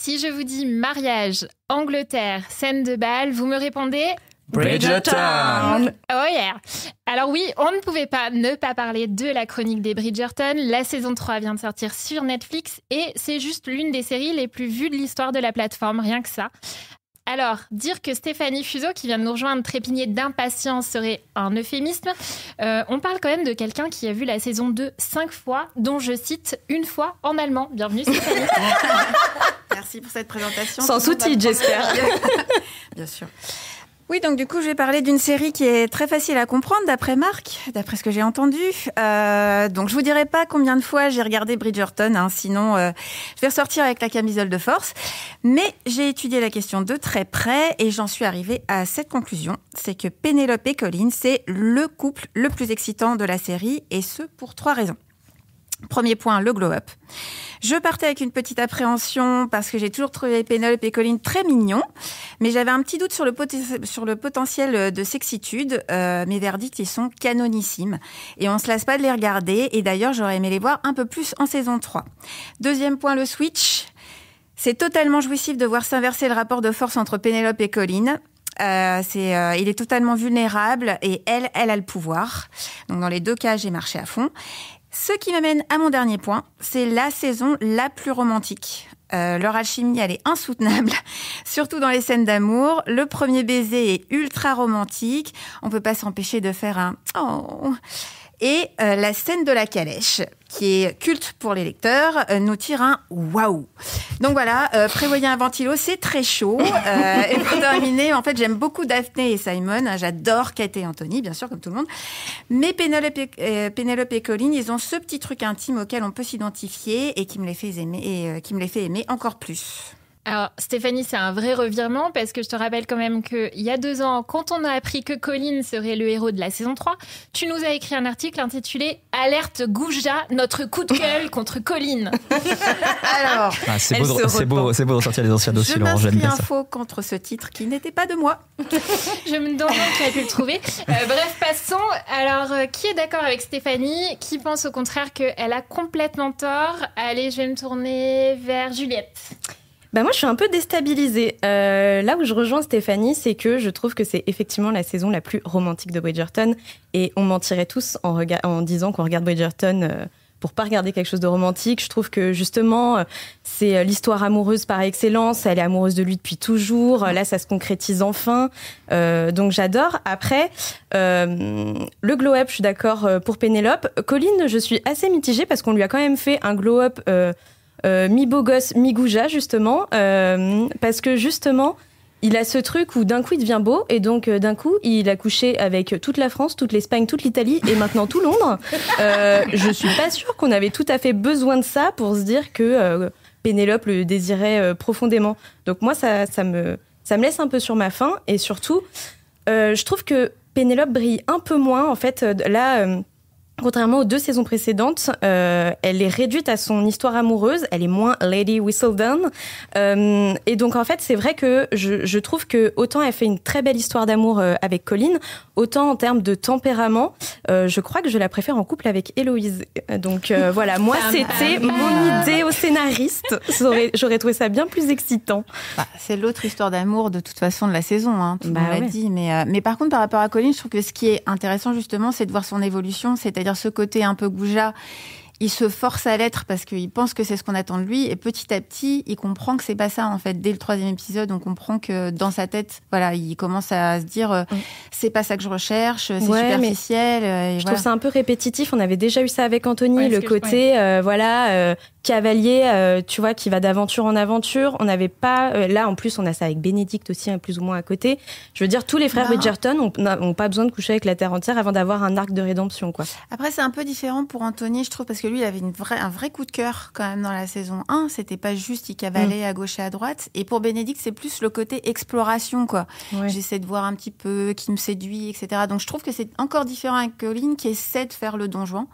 Si je vous dis mariage, Angleterre, scène de bal, vous me répondez Bridgerton. Oh yeah. Alors oui, on ne pouvait pas ne pas parler de la chronique des Bridgerton. La saison 3 vient de sortir sur Netflix et c'est juste l'une des séries les plus vues de l'histoire de la plateforme, rien que ça. Alors, dire que Stéphanie Fuseau, qui vient de nous rejoindre, trépignait d'impatience serait un euphémisme. On parle quand même de quelqu'un qui a vu la saison 2 5 fois, dont je cite une fois en allemand. Bienvenue Stéphanie. Merci pour cette présentation. Sans sous-titres, j'espère. Bien sûr. Oui, donc du coup, je vais parler d'une série qui est très facile à comprendre, d'après Marc, d'après ce que j'ai entendu. Donc, je vous dirai pas combien de fois j'ai regardé Bridgerton, hein, sinon je vais ressortir avec la camisole de force. Mais j'ai étudié la question de très près et j'en suis arrivée à cette conclusion, c'est que Pénélope et Colin, c'est le couple le plus excitant de la série, et ce pour 3 raisons. Premier point, le glow-up. Je partais avec une petite appréhension parce que j'ai toujours trouvé Pénélope et Colin très mignons, mais j'avais un petit doute sur le potentiel de sexitude. Mes verdicts, ils sont canonissimes et on se lasse pas de les regarder, et d'ailleurs j'aurais aimé les voir un peu plus en saison 3. Deuxième point, le switch. C'est totalement jouissif de voir s'inverser le rapport de force entre Pénélope et Colin. Il est totalement vulnérable et elle a le pouvoir. Donc dans les 2 cas, j'ai marché à fond. Ce qui m'amène à mon dernier point, c'est la saison la plus romantique. Leur alchimie, elle est insoutenable, surtout dans les scènes d'amour. Le premier baiser est ultra romantique. On peut pas s'empêcher de faire un « oh ». Et la scène de la calèche, qui est culte pour les lecteurs, nous tire un « waouh ». Donc voilà, prévoyez un ventilo, c'est très chaud. Et pour terminer, en fait, j'aime beaucoup Daphné et Simon. J'adore Kate et Anthony, bien sûr, comme tout le monde. Mais Pénélope et Colin, ils ont ce petit truc intime auquel on peut s'identifier et qui me les fait aimer encore plus. Alors, Stéphanie, c'est un vrai revirement parce que je te rappelle quand même qu'il y a 2 ans, quand on a appris que Colin serait le héros de la saison 3, tu nous as écrit un article intitulé « Alerte Gouja, notre coup de gueule contre Colin ». Alors, c'est beau de ressortir les anciens dossiers, Laurent, j'aime je bien m'inscris ça. info contre ce titre qui n'était pas de moi. Je me demande qui a pu le trouver. Bref, passons. Alors, qui est d'accord avec Stéphanie? Qui pense au contraire qu'elle a complètement tort? Allez, je vais me tourner vers Juliette. Moi, je suis un peu déstabilisée. Là où je rejoins Stéphanie, c'est que je trouve que c'est effectivement la saison la plus romantique de Bridgerton. Et on mentirait tous en disant qu'on regarde Bridgerton pour pas regarder quelque chose de romantique. Je trouve que justement, c'est l'histoire amoureuse par excellence. Elle est amoureuse de lui depuis toujours. Là, ça se concrétise enfin. Donc, j'adore. Après, le glow-up, je suis d'accord pour Pénélope. Colin, je suis assez mitigée parce qu'on lui a quand même fait un glow-up mi-beau gosse, mi-gouja, justement, parce que justement, il a ce truc où d'un coup il devient beau, et donc d'un coup il a couché avec toute la France, toute l'Espagne, toute l'Italie et maintenant tout Londres. Je suis pas sûre qu'on avait tout à fait besoin de ça pour se dire que Pénélope le désirait profondément. Donc moi ça me laisse un peu sur ma faim, et surtout je trouve que Pénélope brille un peu moins en fait là. Contrairement aux 2 saisons précédentes, elle est réduite à son histoire amoureuse, elle est moins Lady Whistledown. Et donc, en fait, c'est vrai que je trouve que autant elle fait une très belle histoire d'amour avec Colin, autant en termes de tempérament, je crois que je la préfère en couple avec Héloïse. Donc, voilà, moi, c'était mon idée au scénariste. J'aurais trouvé ça bien plus excitant. C'est l'autre histoire d'amour, de toute façon, de la saison, hein, tout le monde l'a dit. Mais par contre, par rapport à Colin, je trouve que ce qui est intéressant, justement, c'est de voir son évolution, c'est-à-dire ce côté un peu gouja. Il se force à l'être parce qu'il pense que c'est ce qu'on attend de lui, et petit à petit, il comprend que c'est pas ça, en fait. Dès le 3e épisode, on comprend que dans sa tête, voilà, il commence à se dire c'est pas ça que je recherche, c'est superficiel. Je trouve ça un peu répétitif. On avait déjà eu ça avec Anthony, le côté cavalier, tu vois, qui va d'aventure en aventure. On n'avait pas là, en plus, on a ça avec Bénédicte aussi, plus ou moins à côté. Je veux dire, tous les frères Bridgerton ont pas besoin de coucher avec la terre entière avant d'avoir un arc de rédemption, quoi. Après, c'est un peu différent pour Anthony, je trouve, parce que lui, il avait un vrai coup de cœur quand même dans la saison 1. C'était pas juste il cavalait à gauche et à droite. Et pour Bénédicte, c'est plus le côté exploration, quoi. Ouais. J'essaie de voir un petit peu qui me séduit, etc. Donc je trouve que c'est encore différent avec Colin, qui essaie de faire le Don Juan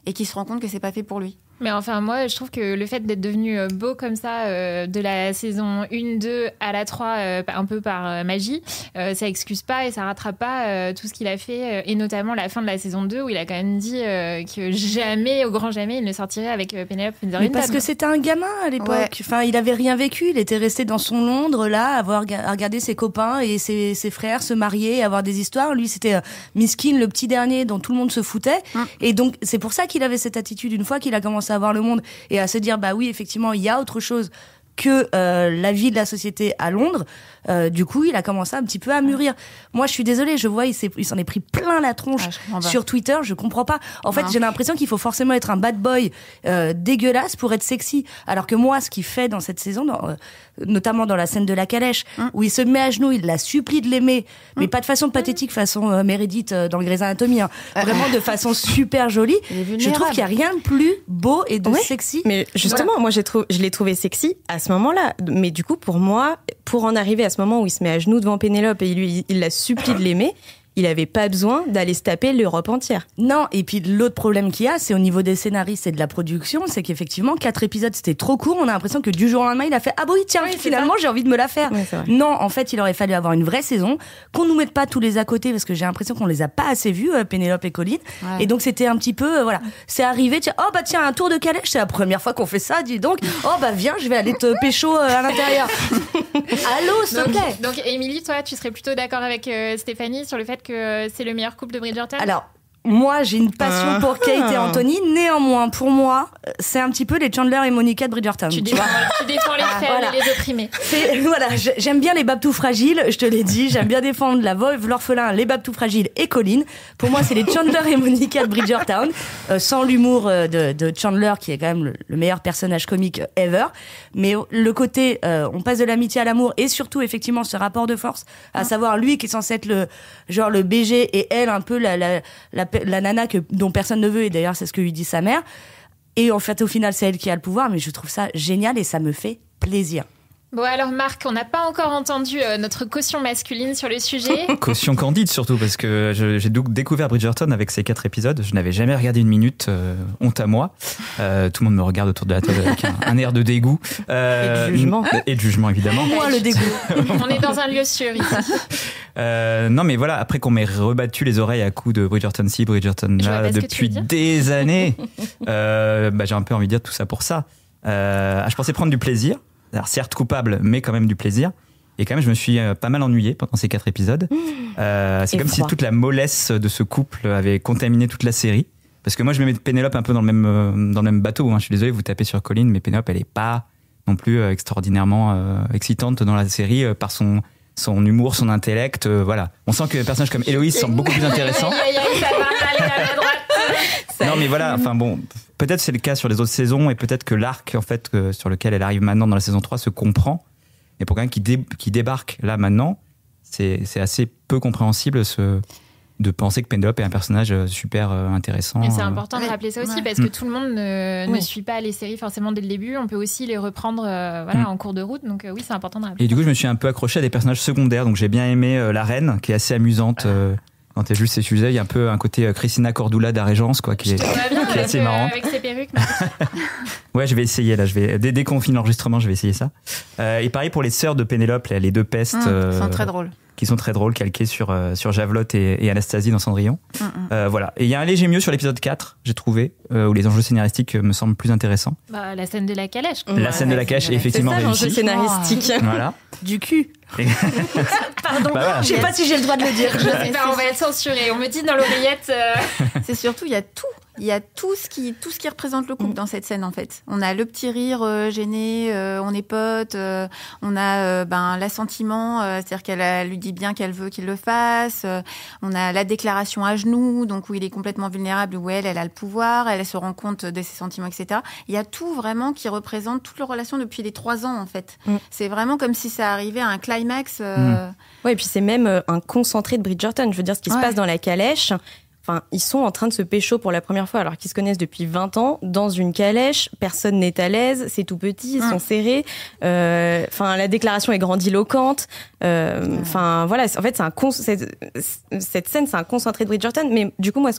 et qui se rend compte que c'est pas fait pour lui. Mais enfin, moi, je trouve que le fait d'être devenu beau comme ça, de la saison 1-2 à la 3, un peu par magie, ça excuse pas et ça rattrape pas tout ce qu'il a fait, et notamment la fin de la saison 2, où il a quand même dit que jamais, au grand jamais, il ne sortirait avec Penelope Featherstone. Mais parce que c'était un gamin à l'époque. Ouais. Enfin, il avait rien vécu. Il était resté dans son Londres, là, à regarder ses copains et ses frères se marier, avoir des histoires. Lui, c'était Miskin, le petit dernier dont tout le monde se foutait. Et donc, c'est pour ça qu'il avait cette attitude une fois qu'il a commencé à voir le monde et à se dire bah oui, effectivement, il y a autre chose que la vie de la société à Londres. Du coup, il a commencé un petit peu à mûrir. Moi, je suis désolée, je vois, il s'en est pris plein la tronche sur Twitter. Je comprends pas. En fait, j'ai l'impression qu'il faut forcément être un bad boy dégueulasse pour être sexy. Alors que moi, ce qu'il fait dans cette saison, notamment dans la scène de la calèche, où il se met à genoux, il la supplie de l'aimer, mais pas de façon pathétique, façon Meredith dans le Grey's Anatomy, hein. Vraiment de façon super jolie. Je trouve qu'il y a rien de plus beau et de sexy. Mais justement, moi, je l'ai trouvé sexy à ce moment-là. Mais du coup, pour moi, pour en arriver à ce moment où il se met à genoux devant Pénélope et il la supplie de l'aimer, il avait pas besoin d'aller se taper l'Europe entière. Non, et puis l'autre problème qu'il y a, c'est au niveau des scénaristes et de la production, c'est qu'effectivement, 4 épisodes, c'était trop court. On a l'impression que du jour au lendemain, il a fait « Ah bah oui, tiens, finalement, j'ai envie de me la faire. » Non, en fait, il aurait fallu avoir une vraie saison, qu'on nous mette pas tous les à côté, parce que j'ai l'impression qu'on les a pas assez vus, Pénélope et Colin. Ouais. Et donc, c'était un petit peu, voilà, c'est arrivé, tiens, oh bah tiens, un tour de calèche, c'est la première fois qu'on fait ça, dis donc. Oh bah viens, je vais aller te pécho à l'intérieur. Allô, s'il te plaît. Donc, Émilie, toi, tu serais plutôt d'accord avec Stéphanie sur le fait que c'est le meilleur couple de Bridgerton? Alors, moi, j'ai une passion pour Kate et Anthony. Néanmoins, pour moi, c'est un petit peu les Chandler et Monica de Bridgerton. Tu défends les faibles et les opprimés. Voilà, j'aime bien les babes tout fragiles, je te l'ai dit. J'aime bien défendre la veuve, l'orphelin, les babes tout fragiles et Colin. Pour moi, c'est les Chandler et Monica de Bridgerton. Sans l'humour de Chandler, qui est quand même le meilleur personnage comique ever. Mais le côté, on passe de l'amitié à l'amour, et surtout, effectivement, ce rapport de force, à savoir lui qui est censé être le BG et elle un peu la nana dont personne ne veut, et d'ailleurs c'est ce que lui dit sa mère, et en fait au final c'est elle qui a le pouvoir, mais je trouve ça génial et ça me fait plaisir. Bon alors Marc, on n'a pas encore entendu notre caution masculine sur le sujet. Caution candide surtout, parce que j'ai découvert Bridgerton avec ces 4 épisodes. Je n'avais jamais regardé une minute, honte à moi. Tout le monde me regarde autour de la table avec un air de dégoût. Et de jugement. Et de jugement, évidemment. Moi, le dégoût. On est dans un lieu sûr ici. Non mais voilà, après qu'on m'ait rebattu les oreilles à coups de Bridgerton ci, Bridgerton là depuis des années, j'ai un peu envie de dire tout ça pour ça. Je pensais prendre du plaisir. Alors, certes coupable, mais quand même du plaisir. Et quand même, je me suis pas mal ennuyé pendant ces 4 épisodes. C'est comme si toute la mollesse de ce couple avait contaminé toute la série. Parce que moi, je me mets Pénélope un peu dans le même bateau. Hein. Je suis désolé, vous tapez sur Colin, mais Pénélope, elle est pas non plus extraordinairement excitante dans la série par son humour, son intellect. Voilà. On sent que des personnages comme Héloïse sont beaucoup plus intéressants. Non, mais voilà, enfin bon, peut-être c'est le cas sur les autres saisons, et peut-être que l'arc, en fait, sur lequel elle arrive maintenant dans la saison 3 se comprend. Et pour quelqu'un qui débarque là maintenant, c'est assez peu compréhensible de penser que Penelope est un personnage super intéressant. Et c'est important de rappeler ça aussi, parce que tout le monde ne suit pas les séries forcément dès le début. On peut aussi les reprendre en cours de route. Donc oui, c'est important de rappeler. Et du coup, je me suis un peu accroché à des personnages secondaires. Donc j'ai bien aimé la reine, qui est assez amusante. Quand t'as vu ses sujets, il y a un peu un côté Christina Cordula d'Arégence, quoi, qui est assez marrant. Avec ses perruques. Ouais, je vais essayer là. Dès qu'on finit l'enregistrement, je vais essayer ça. Et pareil pour les sœurs de Pénélope, les deux pestes. Sont très drôles. Qui sont très drôles, calquées sur Javelotte et Anastasie dans Cendrillon. Voilà. Et il y a un léger mieux sur l'épisode 4, j'ai trouvé, où les enjeux scénaristiques me semblent plus intéressants. La scène de la calèche. La scène de la calèche est effectivement réussie. L'enjeu scénaristique. Voilà. Du cul. Pardon, voilà. Je sais pas si j'ai le droit de le dire. On va être censuré. On me dit dans l'oreillette. C'est surtout, il y a tout. Il y a tout ce qui représente le couple dans cette scène, en fait. On a le petit rire gêné, on est potes, on a l'assentiment, c'est-à-dire qu'elle lui dit bien qu'elle veut qu'il le fasse, on a la déclaration à genoux, donc où il est complètement vulnérable, où elle a le pouvoir, elle se rend compte de ses sentiments, etc. Il y a tout vraiment qui représente toute leur relation depuis les 3 ans, en fait. C'est vraiment comme si ça arrivait à un climax. Ouais, et puis c'est même un concentré de Bridgerton. Je veux dire, ce qui se passe dans la calèche. Enfin, ils sont en train de se pécho pour la première fois, alors qu'ils se connaissent depuis 20 ans, dans une calèche, personne n'est à l'aise, c'est tout petit, ils sont serrés, la déclaration est grandiloquente, voilà, en fait, cette scène, c'est un concentré de Bridgerton, mais du coup, moi, ce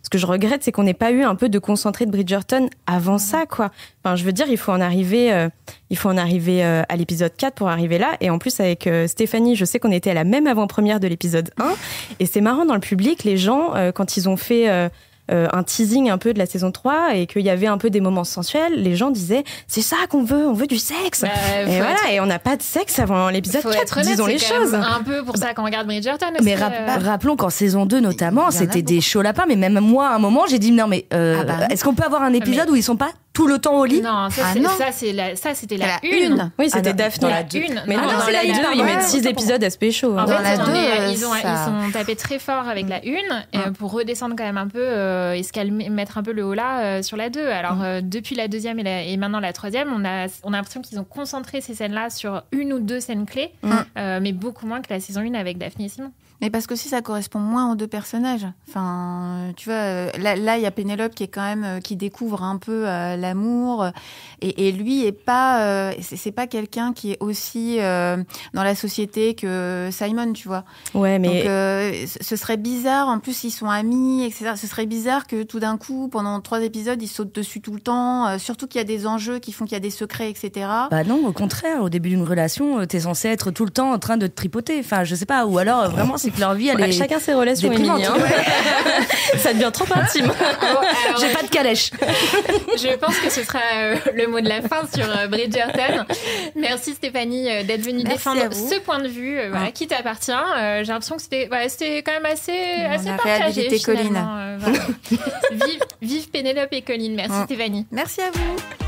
Ce que je regrette, c'est qu'on n'ait pas eu un peu de concentré de Bridgerton avant ça, quoi. Enfin, je veux dire, il faut en arriver à l'épisode 4 pour arriver là. Et en plus, avec Stéphanie, je sais qu'on était à la même avant-première de l'épisode 1. Et c'est marrant, dans le public, les gens, quand ils ont fait un teasing un peu de la saison 3 et qu'il y avait un peu des moments sensuels, les gens disaient c'est ça qu'on veut, on veut du sexe. Et voilà, et on n'a pas de sexe avant l'épisode 4, disons les choses. Un peu pour ça qu'on regarde Bridgerton. Mais rappelons qu'en saison 2 notamment, c'était des chauds lapins, mais même moi à un moment j'ai dit non mais est-ce qu'on peut avoir un épisode où ils sont pas tout le temps au lit? Non, c'était la une. Oui, c'était Daphné. La une. Mais non, dans la 2, ils mettent 6 épisodes à Pécho. En fait, ils sont tapés très fort avec la une pour redescendre quand même un peu et se calmer, mettre un peu le haut là sur la 2. Alors, depuis la deuxième et maintenant la troisième, on a l'impression qu'ils ont concentré ces scènes-là sur une ou deux scènes clés, mais beaucoup moins que la saison 1 avec Daphné et Simon. Mais parce que aussi ça correspond moins aux deux personnages. Enfin, tu vois, là il y a Pénélope qui est quand même qui découvre un peu l'amour et lui est pas c'est pas quelqu'un qui est aussi dans la société que Simon, tu vois. Ouais, mais donc ce serait bizarre. En plus ils sont amis, etc. Ce serait bizarre que tout d'un coup pendant 3 épisodes ils sautent dessus tout le temps. Surtout qu'il y a des enjeux qui font qu'il y a des secrets, etc. Bah non, au contraire. Au début d'une relation, t'es censé être tout le temps en train de te tripoter. Enfin, je sais pas. Ou alors vraiment c'est que leur vie elle est chacun ses relations, Émilie, hein. Ça devient trop intime. J'ai pas de calèche. Je pense que ce sera le mot de la fin sur Bridgerton. Merci Stéphanie d'être venue défendre ce point de vue qui t'appartient. J'ai l'impression que c'était quand même assez partagé finalement. Vive Pénélope et Colline. Merci Stéphanie. Merci à vous.